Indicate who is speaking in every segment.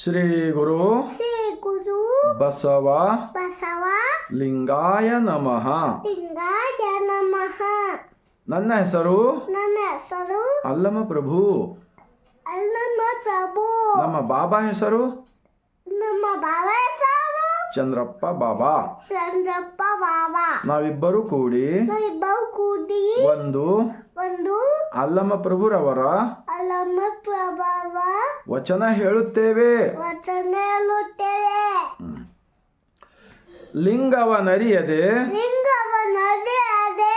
Speaker 1: ಶ್ರೀ ಗುರು
Speaker 2: ಶ್ರೀ ಗುರು
Speaker 1: ಬಸವ
Speaker 2: ಬಸವ
Speaker 1: ಲಿಂಗಾಯ ನಮಃ.
Speaker 2: ಲಿಂಗಾಯ ನಮಃ.
Speaker 1: ನನ್ನ ಹೆಸರು ಅಲ್ಲಮ ಪ್ರಭು.
Speaker 2: ಅಲ್ಲಮ ಪ್ರಭು.
Speaker 1: ನಮ್ಮ ಬಾಬಾ ಹೆಸರು
Speaker 2: ನಮ್ಮ ಬಾಬಾ ಹೆಸರು
Speaker 1: ಚಂದ್ರಪ್ಪ ಬಾಬಾ.
Speaker 2: ಚಂದ್ರಪ್ಪ ಬಾಬಾ.
Speaker 1: ನಾವಿಬ್ಬರು ಕೂಡಿ ಒಂದು ಅಲ್ಲಮ ಪ್ರಭುರವರ
Speaker 2: ಅಲ್ಲಮ ಪ್ರಭುವ
Speaker 1: ವಚನ ಹೇಳುತ್ತೇವೆ.
Speaker 2: ವಚನ ಹೇಳುತ್ತೇವೆ.
Speaker 1: ಲಿಂಗವನರಿಯದೆ
Speaker 2: ಲಿಂಗವನರಿಯದೆ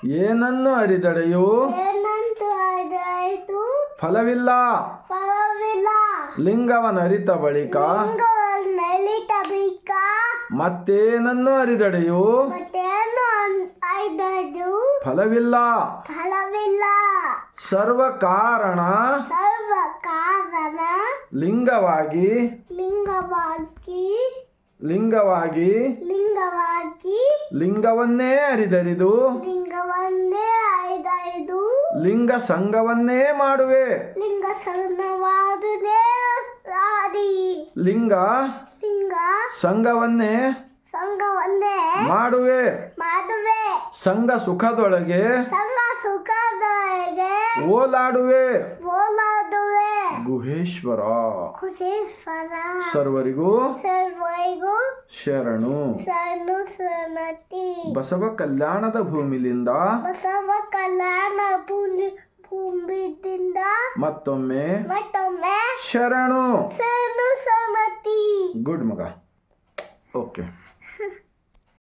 Speaker 1: ಏನನ್ನು ಅರಿದಡೆಯು
Speaker 2: ಏನಂತ ಆಯ್ತು
Speaker 1: ಫಲವಿಲ್ಲ.
Speaker 2: ಫಲವಿಲ್ಲ.
Speaker 1: ಲಿಂಗವನರಿತ ಬಳಿಕ
Speaker 2: ಲಿಂಗವನ್ನರಿತಬೇಕ
Speaker 1: ಮತ್ತೇನನ್ನು ಅರಿದಡೆಯು
Speaker 2: ಮತ್ತೇನು ಆಯ್ದು
Speaker 1: ಫಲವಿಲ್ಲ.
Speaker 2: ಫಲವಿಲ್ಲ.
Speaker 1: ಸರ್ವ ಕಾರಣ
Speaker 2: ಸರ್ವ ಕಾರಣ
Speaker 1: ಲಿಂಗವಾಗಿ
Speaker 2: ಲಿಂಗವಾಗಿ
Speaker 1: ಲಿಂಗವಾಗಿ
Speaker 2: ಲಿಂಗವಾಗಿ
Speaker 1: ಲಿಂಗವನ್ನೇ ಅರಿದರಿದು
Speaker 2: ಲಿಂಗವನ್ನೇ ಆಯ್ದು
Speaker 1: ಲಿಂಗ ಸಂಘವನ್ನೇ ಮಾಡುವೆ.
Speaker 2: ಲಿಂಗ ಸಣ್ಣವಾದುದೇ ರಾಡಿ
Speaker 1: ಲಿಂಗ
Speaker 2: ಲಿಂಗ
Speaker 1: ಸಂಘವನ್ನೇ
Speaker 2: ಸಂಘವನ್ನೇ
Speaker 1: ಮಾಡುವೆ.
Speaker 2: ಮಾಡುವೆ.
Speaker 1: ಸಂಘ ಸುಖದೊಳಗೆ
Speaker 2: ಸಂಘ ಸುಖದೊಳಗೆ
Speaker 1: ಓಲಾಡುವೆ.
Speaker 2: ಓಲಾಡುವೆ.
Speaker 1: ಗುಹೇಶ್ವರ
Speaker 2: ಕುಶೇಶ್ವರ
Speaker 1: ಸರ್ವರಿಗೂ
Speaker 2: ಸರ್ವರಿಗೂ
Speaker 1: ಶರಣು.
Speaker 2: ಶರಣತಿ.
Speaker 1: ಬಸವ ಕಲ್ಯಾಣದ ಭೂಮಿಲಿಂದ
Speaker 2: ಬಸವ ಕಲ್ಯಾಣ ಭೂಮಿದಿಂದ
Speaker 1: ಮತ್ತೊಮ್ಮೆ
Speaker 2: ಮತ್ತೊಮ್ಮೆ
Speaker 1: ಶರಣು.
Speaker 2: ಶರಣತಿ.
Speaker 1: ಗುಡ್ ಮಗ. ಓಕೆ.